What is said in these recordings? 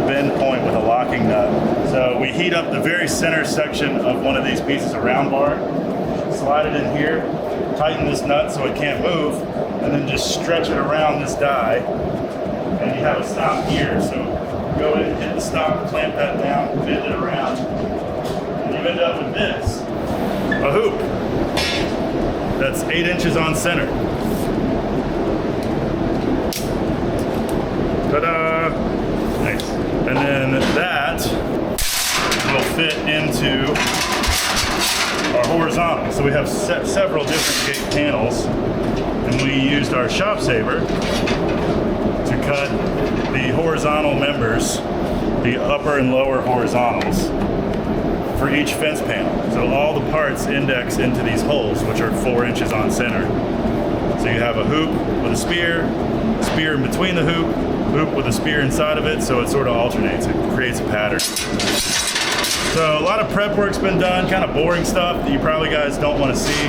bend point with a locking nut. So we heat up the very center section of one of these pieces of round bar, slide it in here, tighten this nut so it can't move, and then just stretch it around this die, and you have a stop here. So go in, hit the stop, clamp that down, bend it around, and you end up with this, a hoop that's 8 inches on center. Ta-da! Nice. And then that will fit into our horizontal. So we have several different gate panels, and we used our shop saver to cut the horizontal members, the upper and lower horizontals, for each fence panel. So all the parts index into these holes, which are 4 inches on center. So you have a hoop with a spear in between the hoop with a spear inside of it, so it sort of alternates. It creates a pattern. So a lot of prep work's been done, kind of boring stuff that you probably guys don't want to see.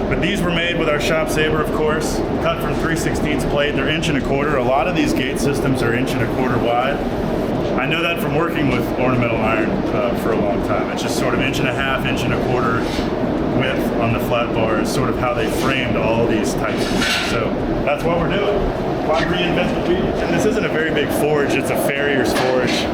But these were made with our shop saver, of course, cut from 3/16 plate. They're 1.25 inches. A lot of these gate systems are 1.25 inches wide. I know that from working with ornamental iron for a long time. It's just sort of 1.5 inches, 1.25 inches width on the flat bar is sort of how they framed all these types of things. So that's what we're doing. Why reinvent the wheel? And this isn't a very big forge, it's a farrier's forge,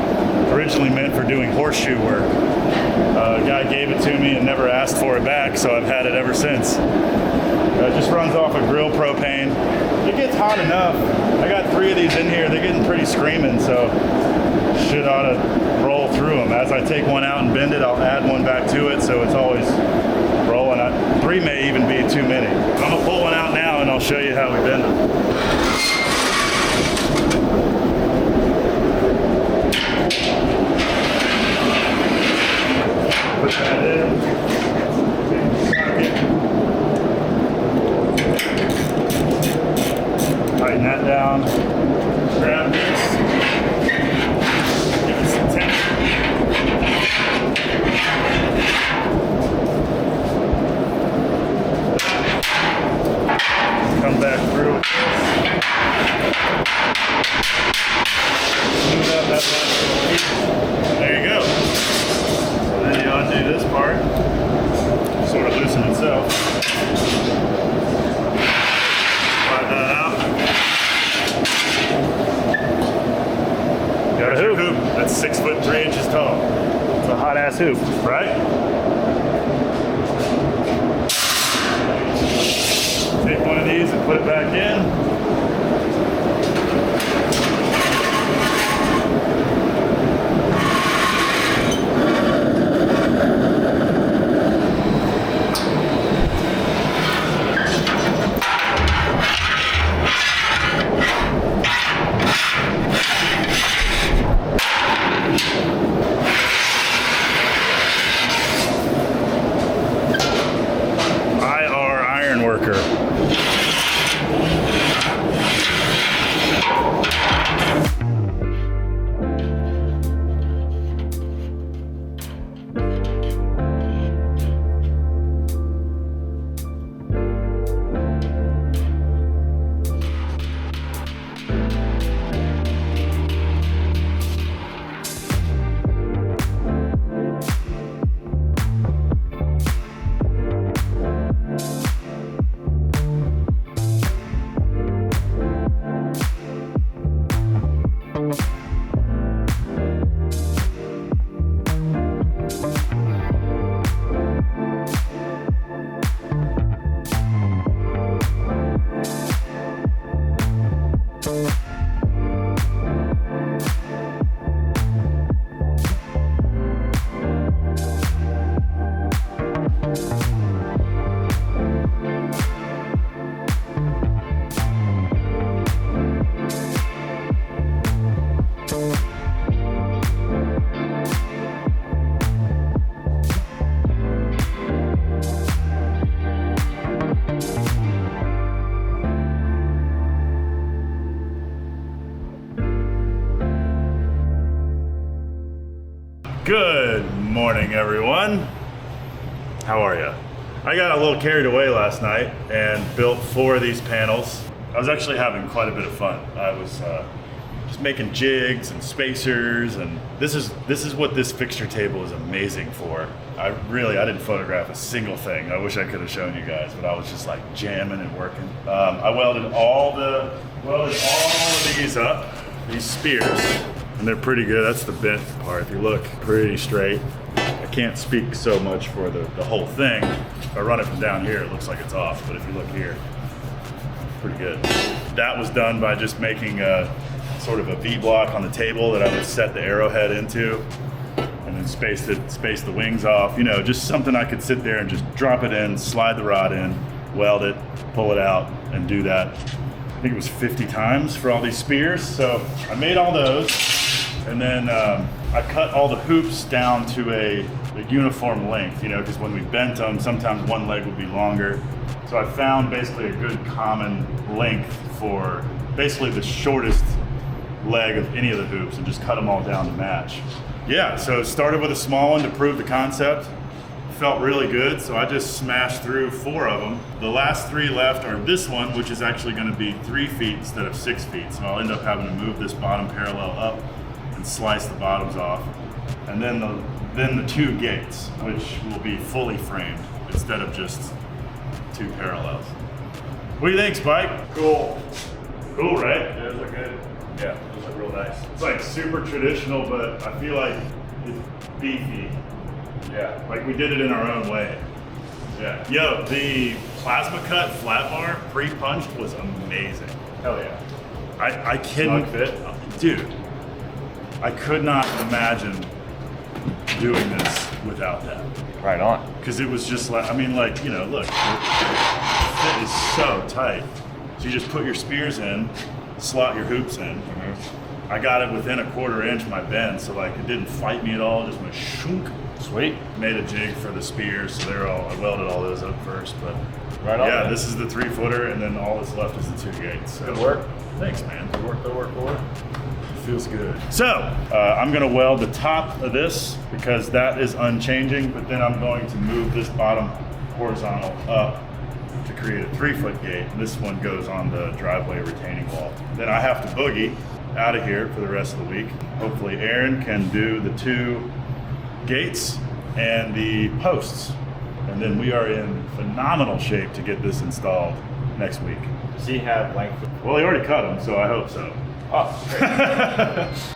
originally meant for doing horseshoe work. A guy gave it to me and never asked for it back, so I've had it ever since. It just runs off a grill propane. It gets hot enough. I got 3 of these in here, they're getting pretty screaming, so should ought to roll through them. As I take one out and bend it, I'll add one back to it, so it's always rolling. 3 may even be too many. I'm gonna pull one out now and I'll show you how we bend them. Put that in. Tighten that down. Grab this. Give it some tension. Come back through with this. Smooth out that last little piece. There you go. So then you undo this part. Sort of loosen itself. Slide that out. Got a hoop. That's 6 foot 3 inches tall. It's a hot ass hoop, right? Take one of these and put it back in. Good morning, everyone. How are you? I got a little carried away last night and built 4 of these panels. I was actually having quite a bit of fun. I was just making jigs and spacers, and this is what this fixture table is amazing for. I didn't photograph a single thing. I wish I could have shown you guys, but I was just like jamming and working. I welded all of these up, these spears, and they're pretty good. That's the bent part. If you look, pretty straight. I can't speak so much for the whole thing. If I run it from down here, it looks like it's off, but if you look here, pretty good. That was done by just making a sort of a V-block on the table that I would set the arrowhead into, and then space the wings off. You know, just something I could sit there and just drop it in, slide the rod in, weld it, pull it out, and do that. I think it was 50 times for all these spears. So I made all those, and then I cut all the hoops down to a uniform length, you know, because when we bent them, sometimes one leg would be longer. So I found basically a good common length for basically the shortest leg of any of the hoops, and just cut them all down to match. Yeah, so started with a small one to prove the concept. Felt really good, so I just smashed through 4 of them. The last 3 left are this one, which is actually going to be 3 feet instead of 6 feet. So I'll end up having to move this bottom parallel up and slice the bottoms off. And then the 2 gates, which will be fully framed instead of just 2 parallels. What do you think, Spike? Cool. Cool, right? Yeah, those look good. Yeah, those look real nice. It's like super traditional, but I feel like it's beefy. Yeah, like we did it in our own way. Yeah. Yo, the plasma cut flat bar pre-punched was amazing. Hell yeah. I couldn't fit. Dude, I could not imagine doing this without that. Right on. Because it was just like, I mean, like, you know, look, the fit is so tight. So you just put your spears in, slot your hoops in. Mm-hmm. I got it within a 1/4 inch my bend, so like it didn't fight me at all. Just went shunk. Sweet. Made a jig for the spears, so I welded all those up first. But right on. Yeah, Man. This is the 3-footer, and then all that's left is the 2 gates. So. Good work. Thanks, man. Good work. Feels good. So I'm gonna weld the top of this because that is unchanging, but then I'm going to move this bottom horizontal up to create a 3-foot gate. This one goes on the driveway retaining wall. Then I have to boogie out of here for the rest of the week. Hopefully Aaron can do the 2 gates and the posts. And then we are in phenomenal shape to get this installed next week. Does he have length? Well, he already cut them, so I hope so. Oh, great.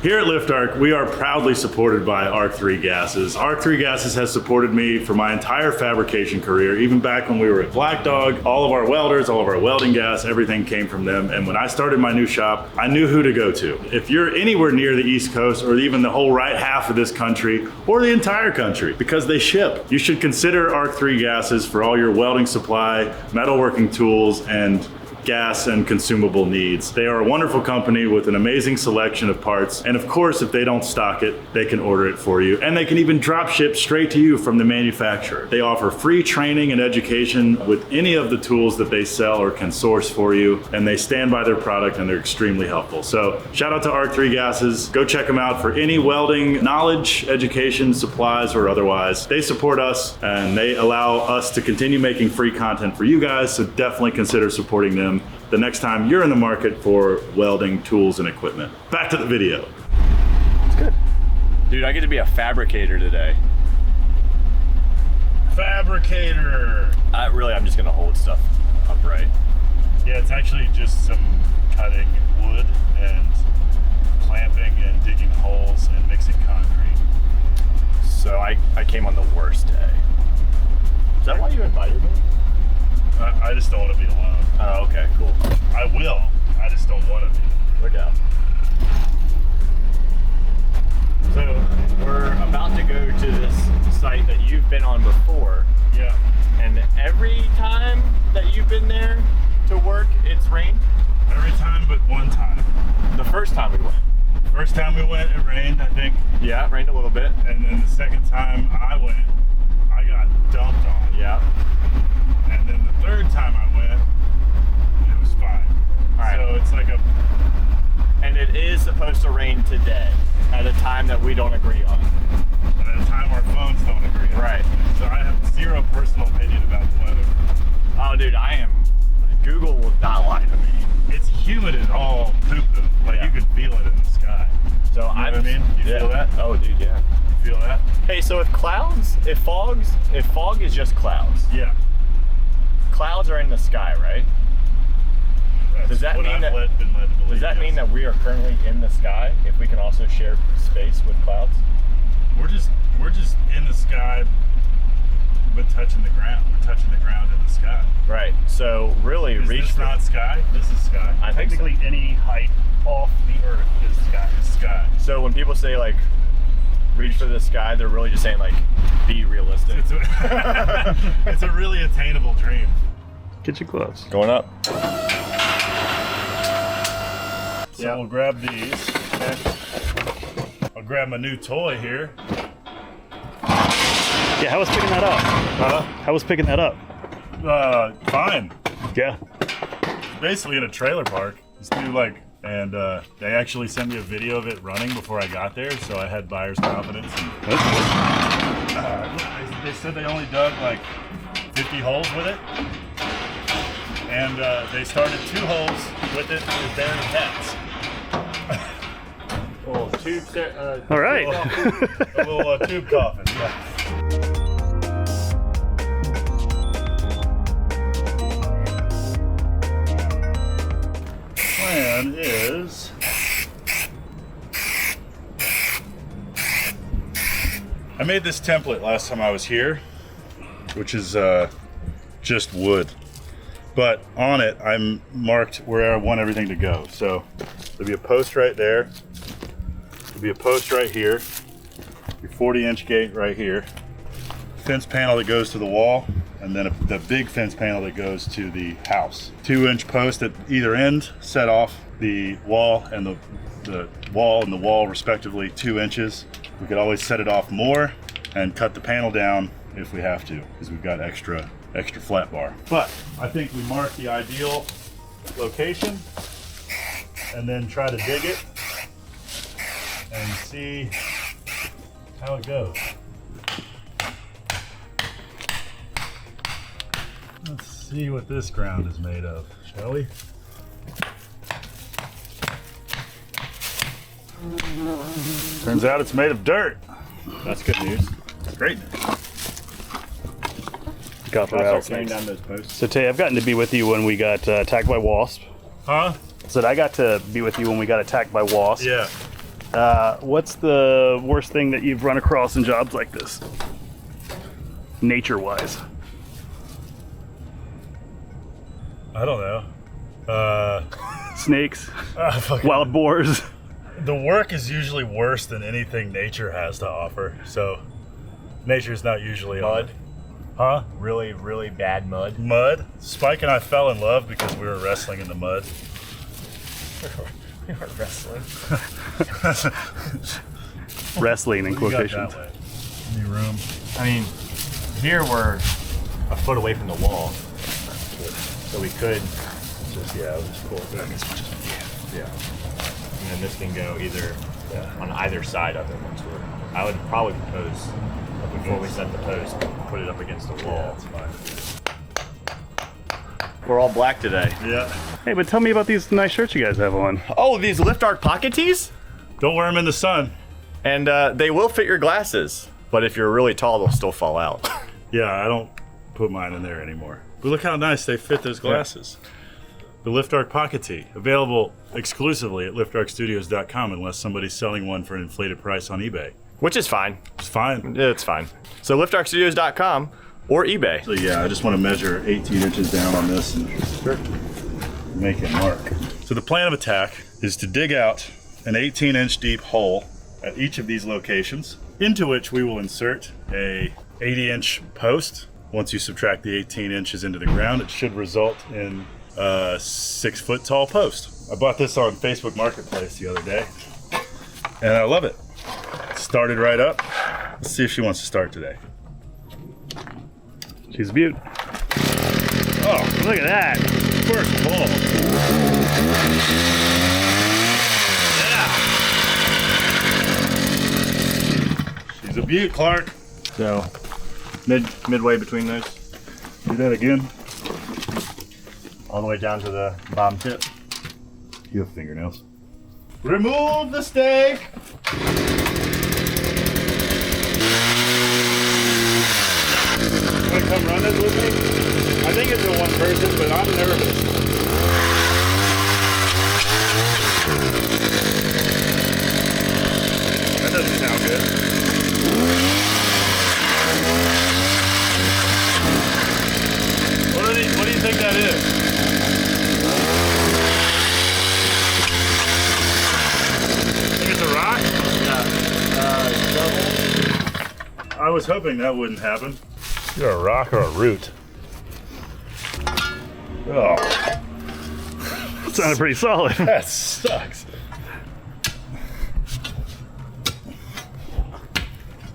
Here at Lift Arc, we are proudly supported by Arc3 Gases. Arc3 Gases has supported me for my entire fabrication career, even back when we were at Black Dog. All of our welders, all of our welding gas, everything came from them. And when I started my new shop, I knew who to go to. If you're anywhere near the East Coast or even the whole right half of this country or the entire country, because they ship, you should consider Arc3 Gases for all your welding supply, metalworking tools, and gas and consumable needs. They are a wonderful company with an amazing selection of parts, and of course if they don't stock it, they can order it for you, and they can even drop ship straight to you from the manufacturer. They offer free training and education with any of the tools that they sell or can source for you, and they stand by their product and they're extremely helpful. So shout out to Arc3 Gases. Go check them out for any welding knowledge, education, supplies, or otherwise. They support us and they allow us to continue making free content for you guys, so definitely consider supporting them the next time you're in the market for welding tools and equipment. Back to the video. It's good. Dude, I get to be a fabricator today. Fabricator. I'm just gonna hold stuff upright. Yeah, it's actually just some cutting wood and clamping and digging holes and mixing concrete. So I came on the worst day. Is that why you invited me? I just don't want to be alone. Oh, okay, cool. I will. I just don't want to be. We're down. site that you've been on before. Yeah. And every time that you've been there to work, it's rained? Every time but one time. The first time we went. First time we went, it rained, I think. Yeah, it rained a little bit. And then the second time I went, I got dumped on. Yeah. And then the third time I went, it was fine. All right. So it's like a... And it is supposed to rain today at a time that we don't agree on. At a time our phones don't agree on. Right. So I have zero personal opinion about the weather. Oh, dude, Google will not lie to me. It's humid as all poo-poo. Like, you could feel it in the sky. So You know what I mean? You feel that? Oh, dude, yeah. You feel that? Hey, so if fog is just clouds, Yeah. clouds are in the sky, right? That's Does that what mean I've been led to believe. Does that mean that we are currently in the sky if we can also share space with clouds? we're just in the sky, but touching the ground? We're touching the ground in the sky. Right. So really, Is reach this for not sky? This is sky. I think so. Technically, any height off the earth is sky. Is sky. So when people say like reach for the sky, they're really just saying like be realistic. It's a really attainable dream. Get your gloves. Going up. So we'll grab these. Okay. I'll grab my new toy here. Yeah, how was picking that up? How was picking that up? Fine. Yeah. Basically in a trailer park. This new and they actually sent me a video of it running before I got there, so I had buyer's confidence. And, they said they only dug like 50 holes with it, and they started 2 holes with it with bare heads. Oh, tube. All right. A little tube coffin. Yeah. Plan is I made this template last time I was here, which is just wood, but on it I'm marked where I want everything to go. So there'll be a post right there, there'll be a post right here, your 40-inch gate right here, fence panel that goes to the wall, and then the big fence panel that goes to the house. 2-inch post at either end set off the wall and the wall respectively 2 inches. We could always set it off more and cut the panel down if we have to, because we've got extra flat bar. But I think we mark the ideal location and then try to dig it and see how it goes. Let's see what this ground is made of, shall we? Turns out it's made of dirt. That's good news. That's great news. Got the Start tearing rattlesnakes. down those posts. So Tay, I've gotten to be with you when we got attacked by wasps. Huh? Said I got to be with you when we got attacked by wasps. Yeah. What's the worst thing that you've run across in jobs like this? Nature-wise. I don't know. Snakes, Fucking- wild boars. The work is usually worse than anything nature has to offer. So nature's not usually Mud. Huh? Really, really bad mud. Mud. Spike and I fell in love because we were wrestling in the mud. We were wrestling. Wrestling in What do you got quotations. that way? Any room? I mean, here we're a foot away from the wall, so we could just just pull it back as much as we can. Yeah. And then this can go either on either side of it once we're. I would probably propose before we set the post, put it up against the wall. That's fine. We're all black today. Yeah. Hey, but tell me about these nice shirts you guys have on. Oh, these Lift Arc pocket tees, Don't wear them in the sun. and they will fit your glasses, but if you're really tall, they'll still fall out. Yeah, I don't put mine in there anymore. But look how nice they fit those glasses. The Lift Arc Pocket Tee, available exclusively at liftarcstudios.com unless somebody's selling one for an inflated price on eBay. Which is fine. It's fine. Yeah, it's fine. So liftarcstudios.com or eBay. So yeah, I just want to measure 18 inches down on this and make it mark. So the plan of attack is to dig out an 18-inch deep hole at each of these locations, into which we will insert a 80-inch post. Once you subtract the 18 inches into the ground, it should result in a 6-foot tall post. I bought this on Facebook Marketplace the other day, and I love it. Started right up. Let's see if she wants to start today. She's a beaut. Oh, Look at that. first ball. Yeah. She's a beaut, Clark. So midway between those, Do that again. all the way down to the bottom tip. You have fingernails. Remove the stake. Want to come run this with me? I think it's a one person, but I'm nervous. That doesn't sound good. What do you think that is? Think it's a rock? Double. I was hoping that wouldn't happen. You're a rock or a root? Oh, It sounded pretty solid. that sucks.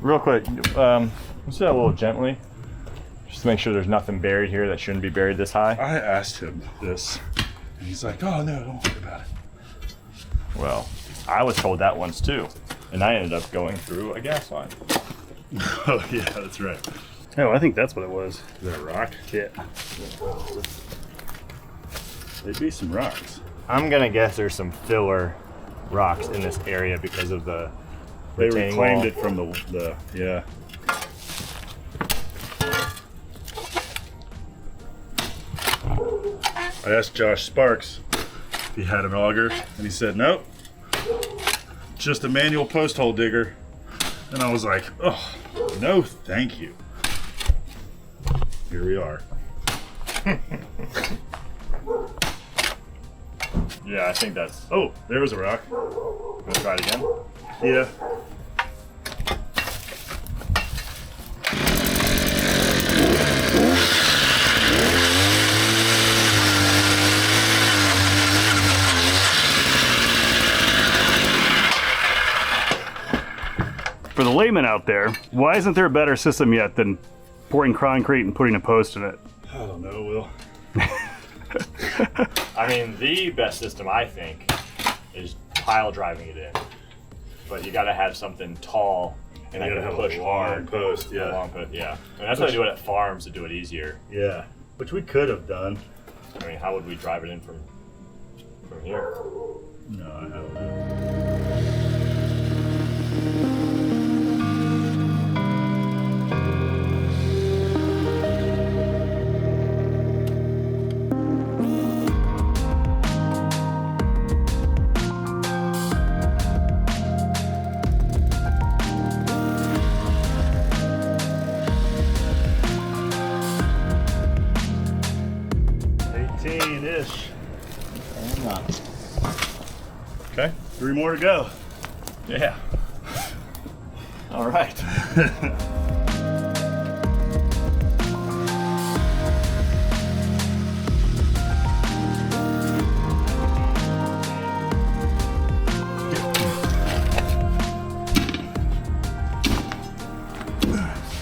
Real quick, let's do that a little gently, just to make sure there's nothing buried here that shouldn't be buried this high. I asked him this, and he's like, "Oh no, don't worry about it." Well, I was told that once too, and I ended up going through a gas line. Oh yeah, that's right. Oh, I think that's what it was. Is that a rock? Yeah. They'd be some rocks. I'm gonna guess there's some filler rocks in this area because of the They retaining reclaimed wall. it from the yeah. I asked Josh Sparks if he had an auger, and he said nope, just a manual post hole digger. And I was like, oh, no, thank you. Here we are. Yeah, I think that's. Oh, there was a rock. Gonna try it again. Yeah. For the layman out there, why isn't there a better system yet than pouring concrete and putting a post in it? I don't know, Will. I mean, the best system I think is pile driving it in, but you got to have something tall and that You gotta can have push a long hard. post, A yeah. long post, yeah. And that's why they do it at farms to do it easier. Yeah, which we could have done. I mean, how would we drive it in from here? No, I don't know. Ish. Okay, 3 more to go. Yeah. All right.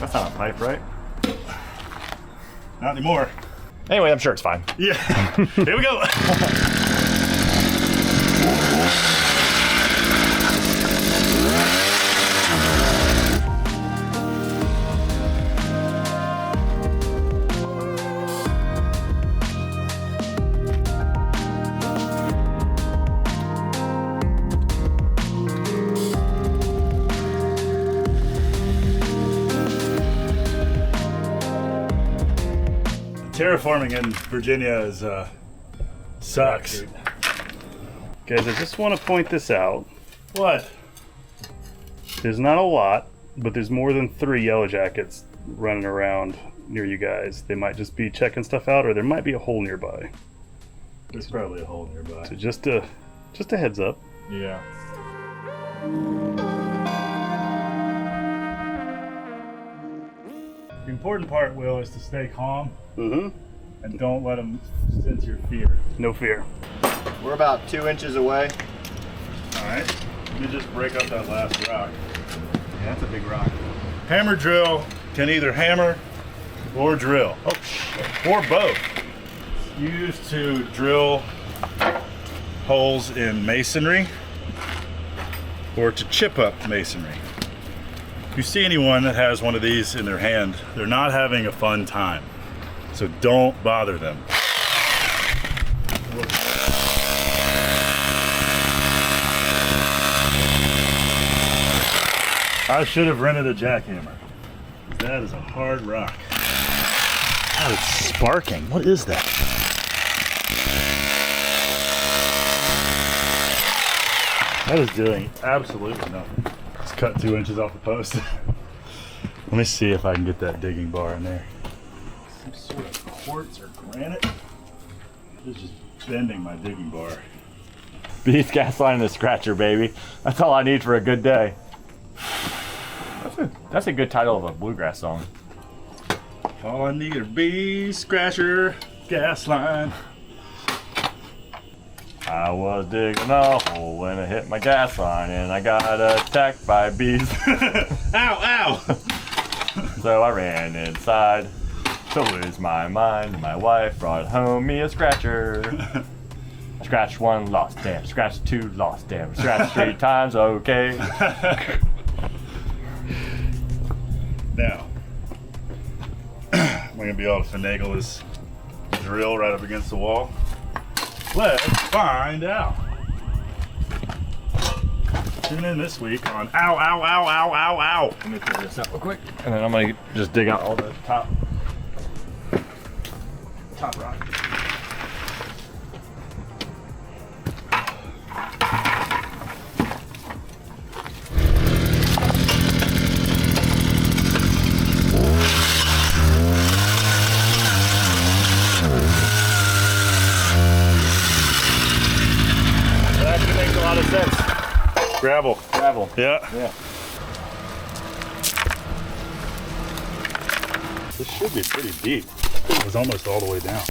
That's not a pipe, right? Not anymore. Anyway, I'm sure it's fine. Yeah, here we go. Terraforming in Virginia is sucks. Guys, I just want to point this out. What? There's not a lot, but there's more than 3 yellow jackets running around near you guys. They might just be checking stuff out, or there might be a hole nearby. There's probably a hole nearby. So just a heads up. Yeah. The important part, Will, is to stay calm Mm-hmm. and don't let them sense your fear. No fear. We're about 2 inches away. All right. Let me just break up that last rock. Yeah, that's a big rock. Hammer drill can either hammer or drill. Oh, or both. It's used to drill holes in masonry or to chip up masonry. If you see anyone that has one of these in their hand, they're not having a fun time. So don't bother them. I should have rented a jackhammer. That is a hard rock. God, it's sparking. What is that? That is doing absolutely nothing. Just cut 2 inches off the post. Let me see if I can get that digging bar in there. Some sort of quartz or granite. It's just bending my digging bar. Beast gas line and a scratcher, baby. That's all I need for a good day. That's a good title of a bluegrass song. All I need are bee scratcher, gas line. I was digging a hole when I hit my gas line and I got attacked by bees. Ow, ow! So I ran inside to lose my mind. My wife brought home me a scratcher. Scratch 1, lost, damn. Scratch 2, lost, damn. Scratch 3 times, okay. Now, I'm gonna be able to finagle this drill right up against the wall. Let's find out. Tune in this week on Ow, Ow, Ow, Ow, Ow, Ow. Let me figure this out real quick. And then I'm gonna just dig out all the top rock. Gravel. Gravel. Yeah. Yeah. This should be pretty deep. It was almost all the way down.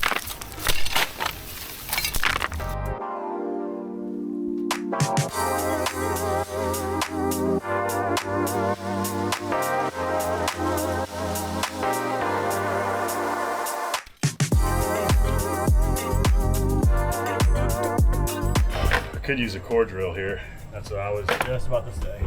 I could use a core drill here. That's what I was just about to say.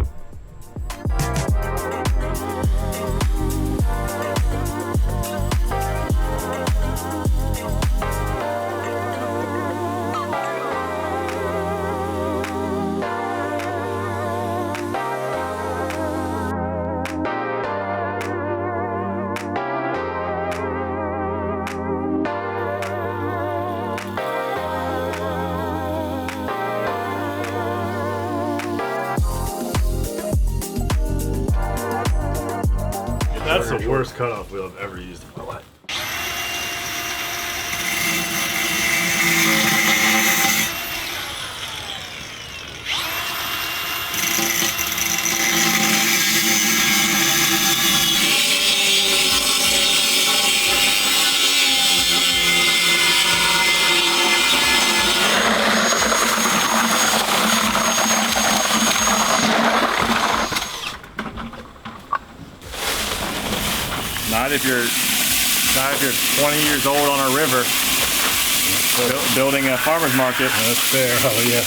That's the worst cutoff wheel I've ever used in my life. Not if you're 20 years old on a river building a farmer's market. That's fair. Oh yeah.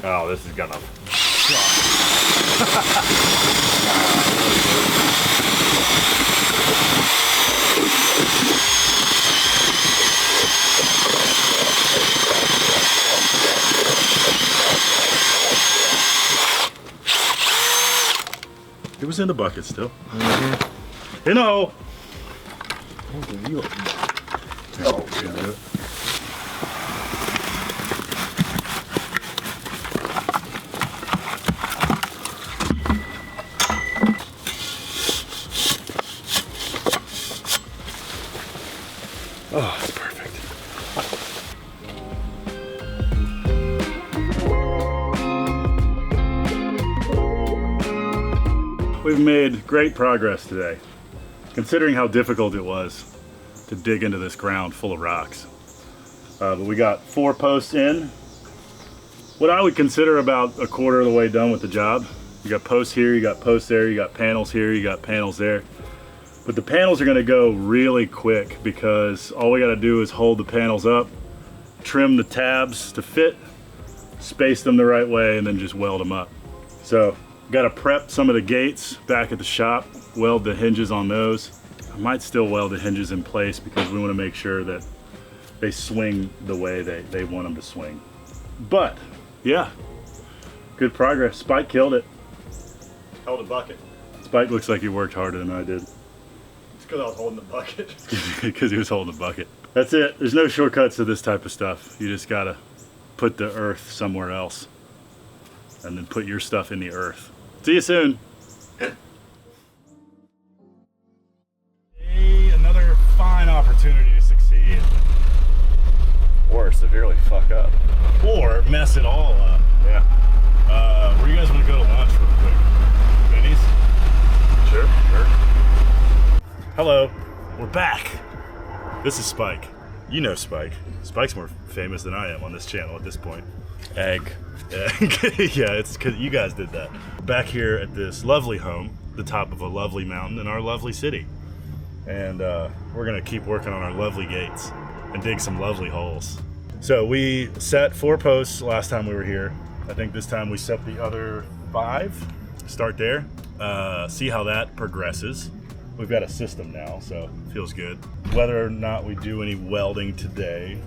Oh, this is gonna. It was in the bucket still. You know. Oh, yeah. Oh, it's perfect. we've made great progress today, considering how difficult it was to dig into this ground full of rocks. But we got 4 posts in. What I would consider about a quarter of the way done with the job. You got posts here, you got posts there, you got panels here, you got panels there. But the panels are gonna go really quick because all we gotta do is hold the panels up, trim the tabs to fit, space them the right way, and then just weld them up. So, gotta prep some of the gates back at the shop, weld the hinges on those. I might still weld the hinges in place because we wanna make sure that they swing the way they want them to swing. But, yeah, good progress. Spike killed it. Held a bucket. Spike looks like he worked harder than I did. It's because I was holding the bucket. Because he was holding the bucket. That's it. There's no shortcuts to this type of stuff. You just gotta put the earth somewhere else and then put your stuff in the earth. See you soon. Another fine opportunity to succeed. Or severely fuck up. Or mess it all up. Yeah. Where do you guys want to go to lunch real quick? Benny's? Sure. Hello, we're back. This is Spike. You know Spike. Spike's more famous than I am on this channel at this point. Egg. Yeah, yeah, it's because you guys did that. Back here at this lovely home, the top of a lovely mountain in our lovely city. And we're gonna keep working on our lovely gates and dig some lovely holes. So we set 4 posts last time we were here. I think this time we set the other 5. Start there, see how that progresses. We've got a system now, so it feels good. Whether or not we do any welding today,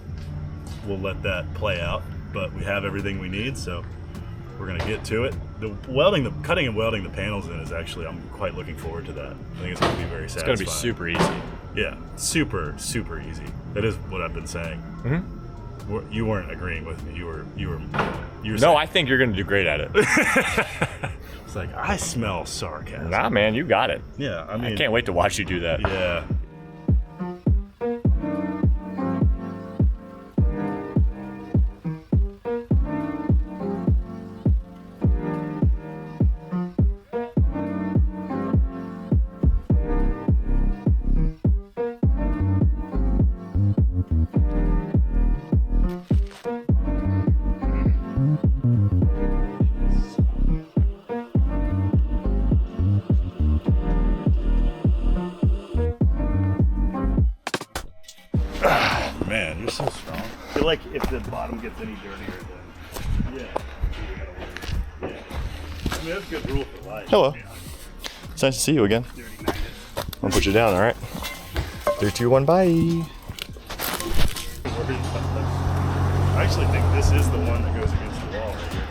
we'll let that play out, but we have everything we need, so we're gonna get to it. The cutting and welding the panels in is actually, I'm quite looking forward to that. I think it's gonna be very satisfying. It's gonna be super easy. Yeah, super, super easy. That is what I've been saying. Mm-hmm. You weren't agreeing with me. You were No, saying, I think you're gonna do great at it. it's like, I smell sarcasm. Nah, man, you got it. Yeah, I mean, I can't wait to watch you do that. yeah. Man, you're so strong. I feel like if the bottom gets any dirtier, then yeah. I mean, that's a good rule for life. Hello. Yeah. It's nice to see you again. Dirty maggot. I'm gonna put you down, all right? 3, 2, 1, bye. I actually think this is the one that goes against the wall right here.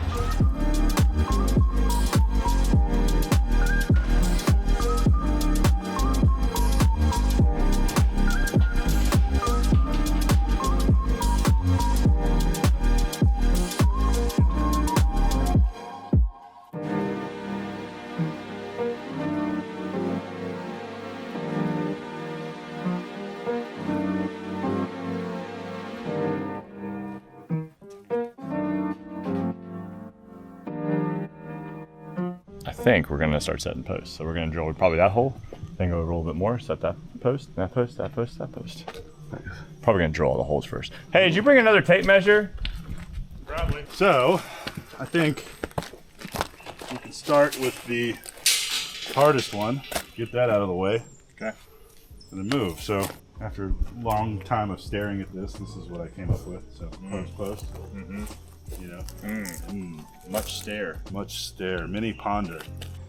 I think we're gonna start setting posts. So we're gonna drill probably that hole, then go a little bit more, set that post, that post, that post, that post. Probably gonna drill all the holes first. Hey, did you bring another tape measure? Probably. So, I think we can start with the hardest one, get that out of the way. Okay. And then move. So, after a long time of staring at this is what I came up with. So, post. Mm-hmm. You know, Much stare. much stare, many ponder.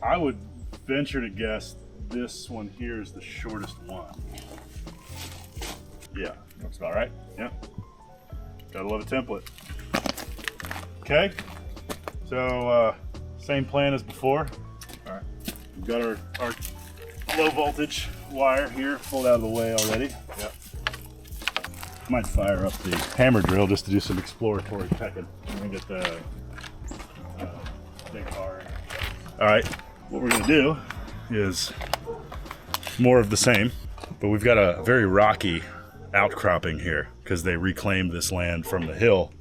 I would venture to guess this one here is the shortest one. Yeah, Looks about right. yeah. Gotta love a template. Okay, so same plan as before. All right. We've got our low voltage wire here pulled out of the way already. Yep. Might fire up the hammer drill just to do some exploratory pecking. Let me get the big bar. All right, what we're gonna do is more of the same, but we've got a very rocky outcropping here because they reclaimed this land from the hill,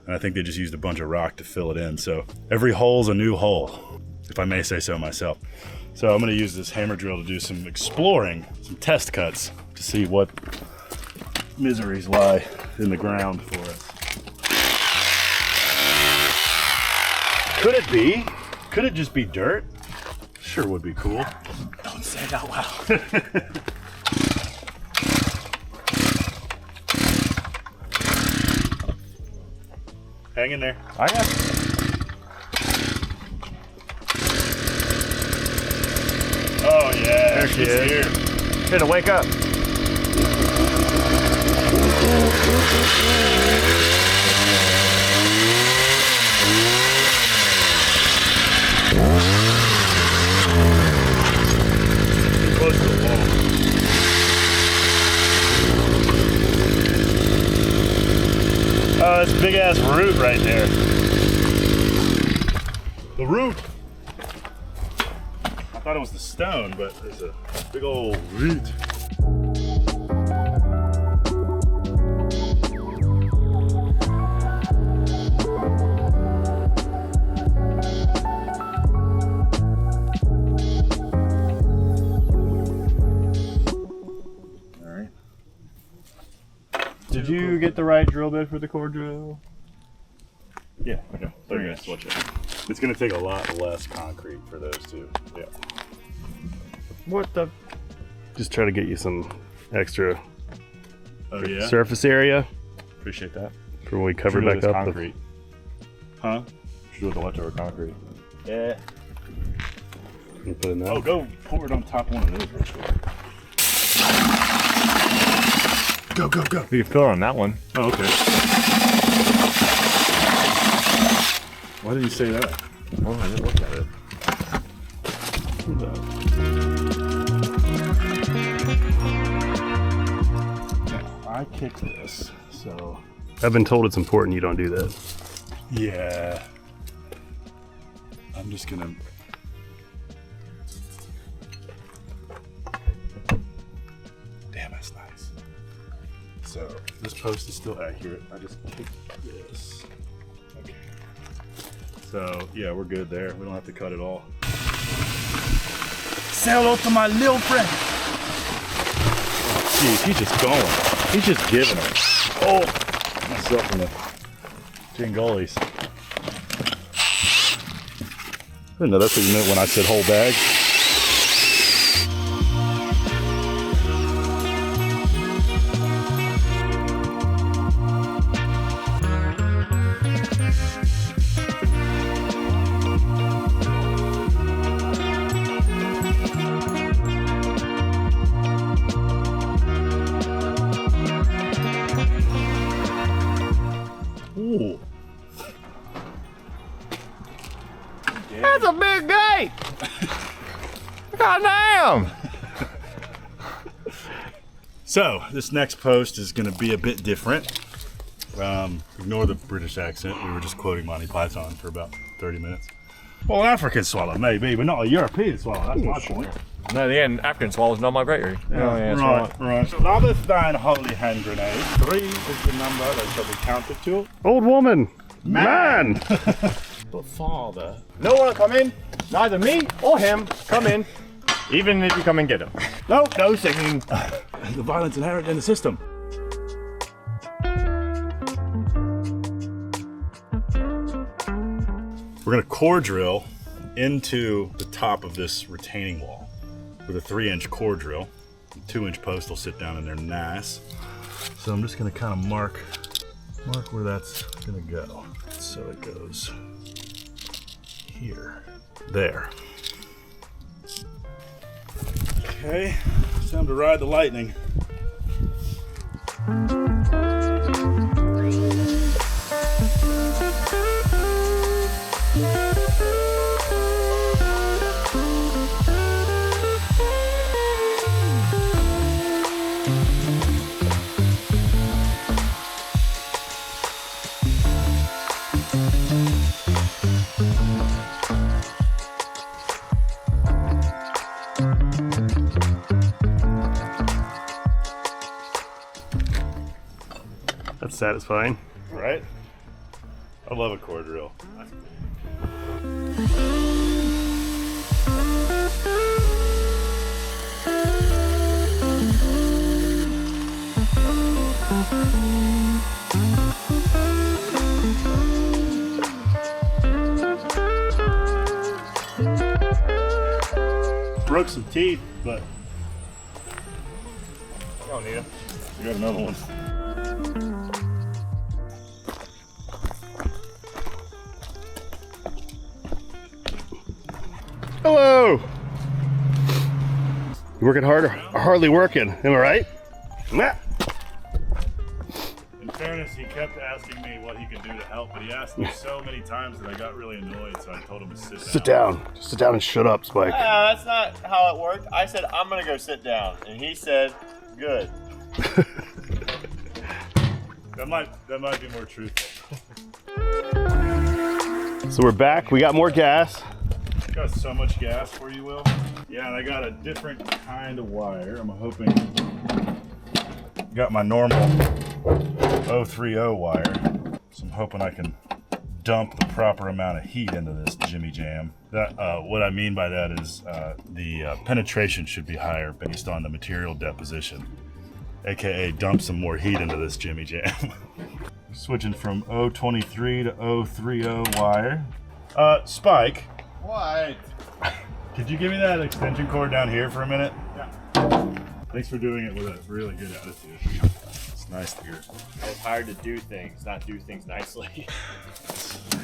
and I think they just used a bunch of rock to fill it in. So every hole's a new hole, if I may say so myself. So I'm gonna use this hammer drill to do some exploring, some test cuts to see what miseries lie in the ground for us. Could it be? Could it just be dirt? Sure would be cool. Don't say it out loud. Hang in there. I got it. Oh yeah, There she she's is. here. Here to wake up. Close to the wall. Oh, that's a big ass root right there. The root. I thought it was the stone, but there's a big old root. All right. Did you get the right drill bit for the core drill? Yeah. Okay. 3 inch. Watch it. It's gonna take a lot less concrete for those two. Yeah. What the? Just try to get you some extra Oh yeah. surface area Appreciate that. for when we cover Should do back this up. concrete. Huh? Should do with the leftover concrete. Yeah. And put in that. Oh, go pour it on top of one of those real quick. Go, go, go. You can fill it on that one. Oh, okay. Why did you say that? Oh, I didn't look at it. I kicked this, so I've been told it's important you don't do that. yeah. I'm just gonna. Damn, that's nice. So this post is still accurate. I just kicked this. Okay. So yeah, we're good there. We don't have to cut it all. Say hello to my little friend. Jeez, he's just going. He's just giving it. Oh, myself in the jingolies. I didn't know that's what you meant when I said whole bag. Ooh. That's a big gate! God damn! So this next post is going to be a bit different. Ignore the British accent. We were just quoting Monty Python for about 30 minutes. Well, an African swallow maybe, but not a European swallow. That's my point. No, the end, African swallow's not migratory. Right. Rather than holy hand grenade, 3 is the number that shall be counted to. Old woman! Man! But father. No one will come in. Neither me or him come in. Even if you come and get him. No singing. The violence inherent in the system. We're going to core drill into the top of this retaining wall with a 3-inch core drill. The 2-inch post will sit down in there nice. So I'm just going to kind of mark where that's going to go. So it goes here, there. Okay, it's time to ride the lightning. That's satisfying. Right? I love a core drill. Broke some teeth, but You don't need them. we got another one. Hello. You working hard or hardly working? Am I right? Nah. In fairness, he kept asking me what he could do to help, but he asked me so many times that I got really annoyed, so I told him to sit down. Sit down. Just sit down and shut up, Spike. That's not how it worked. I said, I'm gonna go sit down. And he said, good. That might be more truthful. So we're back. We got more gas. Got so much gas for you, Will. Yeah, and I got a different kind of wire. I'm hoping. Got my normal 030 wire, so I'm hoping I can dump the proper amount of heat into this Jimmy Jam. That what I mean by that is the penetration should be higher based on the material deposition, aka dump some more heat into this Jimmy Jam. Switching from 023 to 030 wire. Spike. What? Could you give me that extension cord down here for a minute? Yeah. Thanks for doing it with a really good attitude. It's nice to hear. I was hired to do things, not do things nicely.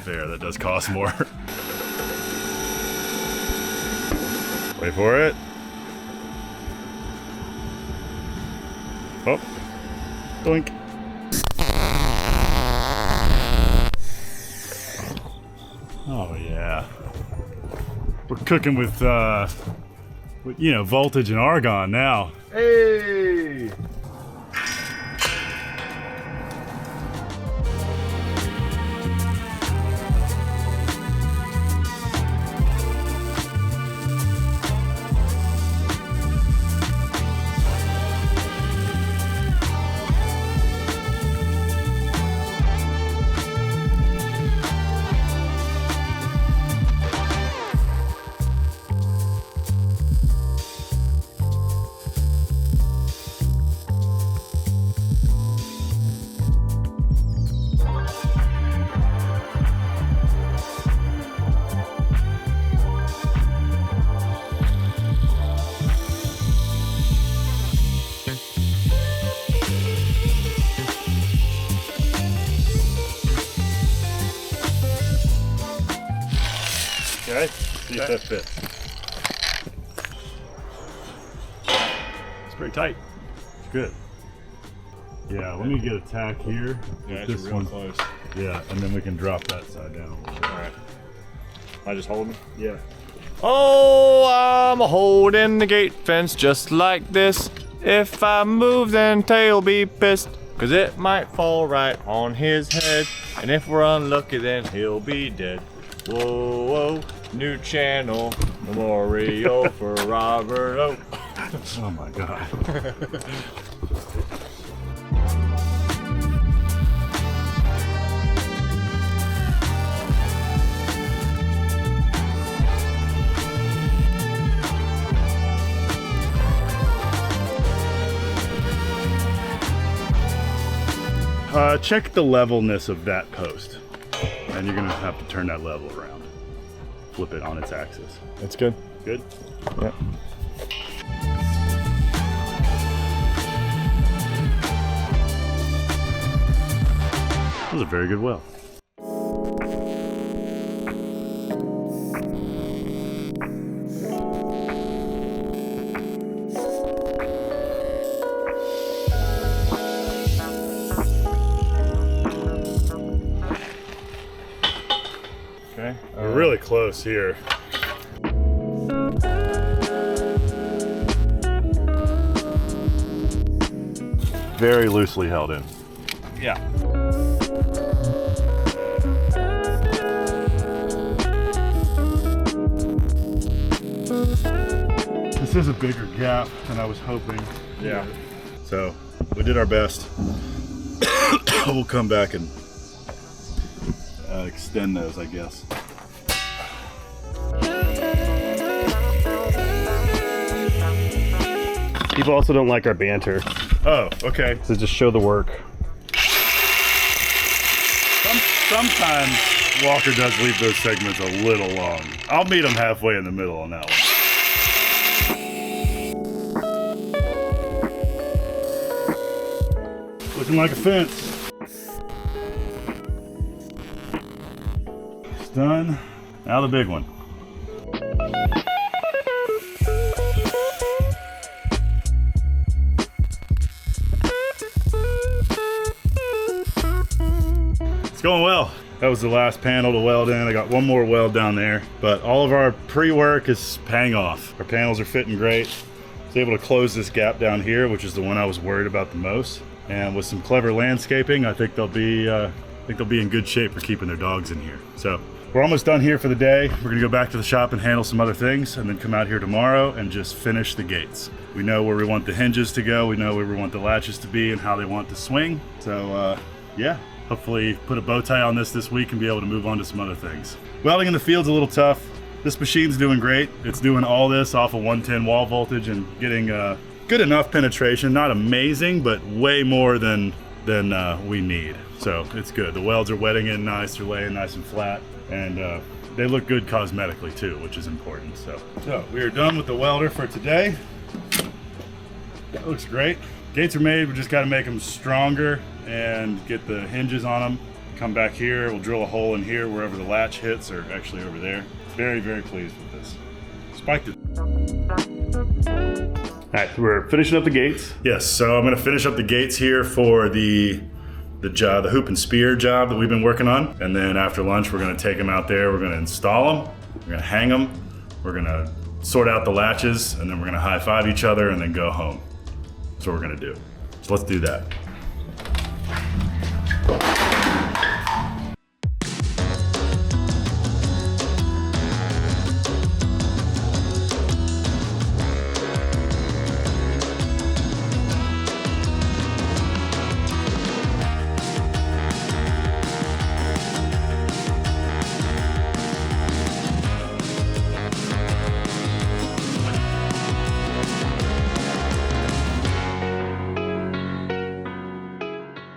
Fair, that does cost more. Wait for it. Oh. Doink. Oh yeah. We're cooking with you know, voltage and argon now. Hey! Okay, see if that fits. It's pretty tight. It's good. Yeah, let me get a tack here. Yeah, with it's this real one. close. Yeah, and then we can drop that side down. Alright. I just hold them? Yeah. Oh, I'm holding the gate fence just like this. If I move, then Tail be pissed, 'cause it might fall right on his head. And if we're unlucky, then he'll be dead. Whoa, whoa, new channel, memorial for Robert O. Oh my god. Check the levelness of that post, and you're gonna have to turn that level around. Flip it on its axis. That's good. Good? Yeah. That was a very good well. Okay. We're really close here. Very loosely held in. Yeah. This is a bigger gap than I was hoping. Yeah. So we did our best. We'll come back and extend those, I guess. People also don't like our banter. Oh, okay. So just show the work. Sometimes Walker does leave those segments a little long. I'll meet him halfway in the middle on that one. Looking like a fence. It's done. Now the big one. It's going well. That was the last panel to weld in. I got one more weld down there, but all of our pre-work is paying off. Our panels are fitting great. I was able to close this gap down here, which is the one I was worried about the most. And with some clever landscaping, I think they'll be in good shape for keeping their dogs in here. So we're almost done here for the day. We're gonna go back to the shop and handle some other things, and then come out here tomorrow and just finish the gates. We know where we want the hinges to go. We know where we want the latches to be and how they want to swing. So yeah, hopefully put a bow tie on this week and be able to move on to some other things. Welding in the field's a little tough. This machine's doing great. It's doing all this off of 110 wall voltage and getting good enough penetration. Not amazing, but way more than we need. So it's good. The welds are wetting in nice, they're laying nice and flat, and they look good cosmetically too, which is important. So we are done with the welder for today. That looks great. Gates are made, we just got to make them stronger and get the hinges on them. Come back here, we'll drill a hole in here wherever the latch hits, or actually over there. Very, very pleased with this. Spiked it. All right, we're finishing up the gates. Yes, so I'm gonna finish up the gates here for the hoop and spear job that we've been working on. And then after lunch, we're gonna take them out there, we're gonna install them, we're gonna hang them, we're gonna sort out the latches, and then we're gonna high five each other and then go home. That's what we're gonna do. So let's do that.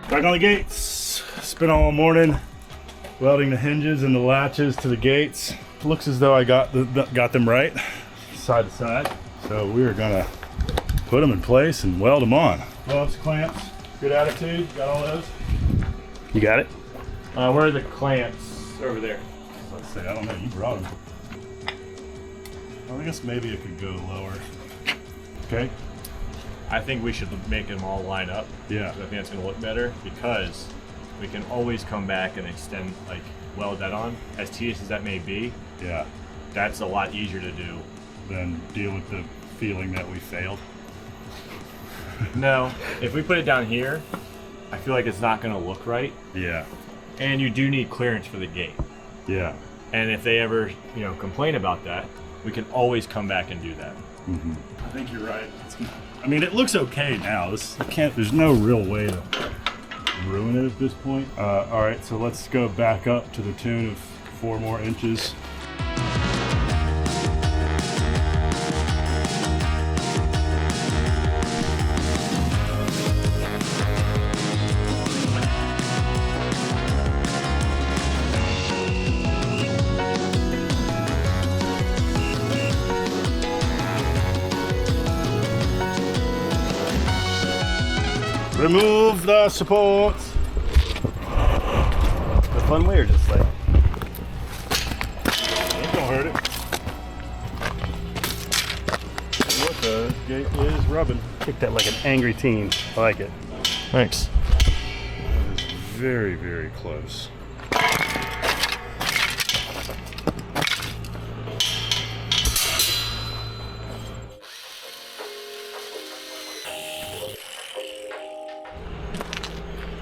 Back on the gates. Spent all morning welding the hinges and the latches to the gates. Looks as though I got them right, side to side. So we are gonna put them in place and weld them on. Gloves, clamps, good attitude. Got all those? You got it? Where are the clamps? Over there. Let's see. I don't know. You brought them. Well, I guess maybe it could go lower. Okay. I think we should make them all line up. Yeah. I think that's gonna look better, because we can always come back and extend, like weld that on. As tedious as that may be, Yeah. that's a lot easier to do. Then deal with the feeling that we failed. No, if we put it down here, I feel like it's not gonna look right. Yeah. And you do need clearance for the gate. Yeah. And if they ever, complain about that, we can always come back and do that. Mm-hmm. I think you're right. I mean, it looks okay now. There's no real way to ruin it at this point. All right, so let's go back up to the tune of 4 more inches. Remove the supports. The fun way or just like? Ain't gonna hurt it. What the gate is rubbing. Kick that like an angry teen. I like it. Thanks. That is very, very close.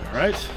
All right.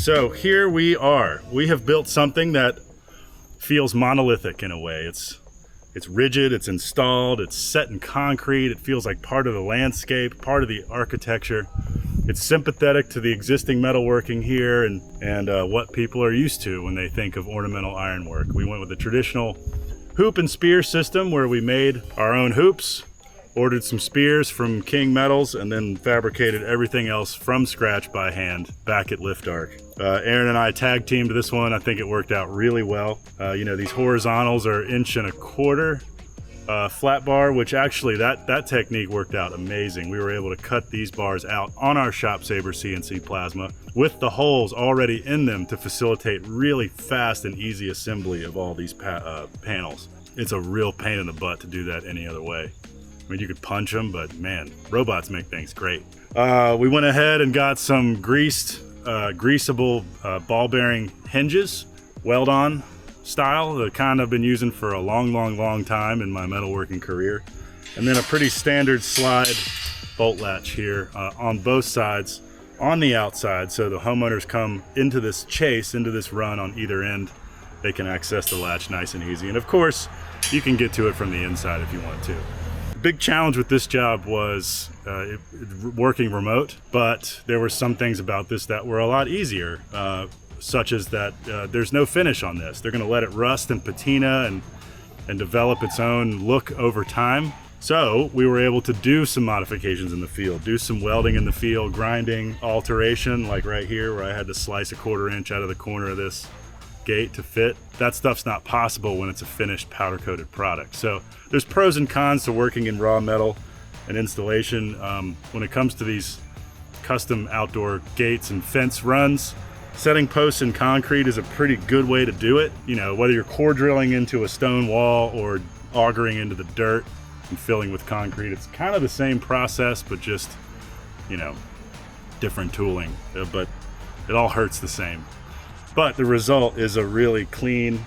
So here we are. We have built something that feels monolithic in a way. It's rigid, it's installed, it's set in concrete, it feels like part of the landscape, part of the architecture. It's sympathetic to the existing metalworking here and what people are used to when they think of ornamental ironwork. We went with the traditional hoop and spear system where we made our own hoops, ordered some spears from King Metals, and then fabricated everything else from scratch by hand back at Lift Arc. Aaron and I tag teamed this one. I think it worked out really well. You know, these horizontals are 1.25 inch flat bar, which actually that technique worked out amazing. We were able to cut these bars out on our Shop Saber CNC plasma with the holes already in them to facilitate really fast and easy assembly of all these panels. It's a real pain in the butt to do that any other way. I mean, you could punch them, but man, robots make things great. We went ahead and got some greasable ball bearing hinges, weld-on style, the kind I've been using for a long time in my metalworking career. And then a pretty standard slide bolt latch here on both sides on the outside, so the homeowners come into this chase, into this run on either end, they can access the latch nice and easy. And of course, you can get to it from the inside if you want to. Big challenge with this job was working remote, but there were some things about this that were a lot easier, such as that there's no finish on this. They're going to let it rust and patina and develop its own look over time. So we were able to do some modifications in the field, do some welding in the field, grinding, alteration, like right here where I had to slice 1/4 inch out of the corner of this gate to fit. That stuff's not possible when it's a finished powder coated product. So there's pros and cons to working in raw metal and installation. When it comes to these custom outdoor gates and fence runs, setting posts in concrete is a pretty good way to do it. You know, whether you're core drilling into a stone wall or augering into the dirt and filling with concrete, it's kind of the same process, but just, you know, different tooling, but it all hurts the same. But the result is a really clean,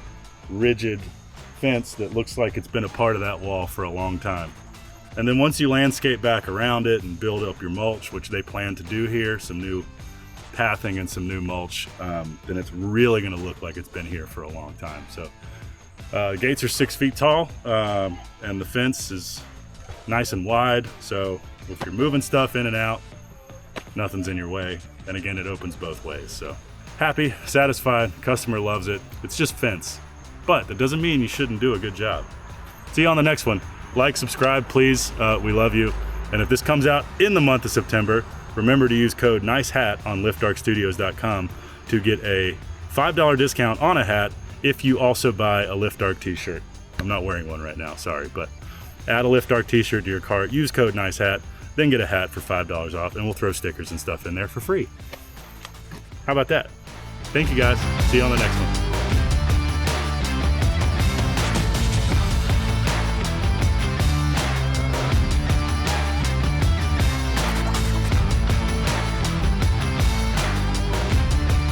rigid fence that looks like it's been a part of that wall for a long time. And then once you landscape back around it and build up your mulch, which they plan to do here, some new pathing and some new mulch, then it's really gonna look like it's been here for a long time. So the gates are 6 feet tall, and the fence is nice and wide. So if you're moving stuff in and out, nothing's in your way. And again, it opens both ways. So happy, satisfied, customer loves it. It's just fence, but that doesn't mean you shouldn't do a good job. See you on the next one. Like, subscribe, please. We love you. And if this comes out in the month of September, remember to use code NICEHAT on liftarcstudios.com to get a $5 discount on a hat if you also buy a Lift Arc t-shirt. I'm not wearing one right now, sorry, but add a Lift Arc t-shirt to your cart, use code NICEHAT, then get a hat for $5 off, and we'll throw stickers and stuff in there for free. How about that? Thank you guys. See you on the next one.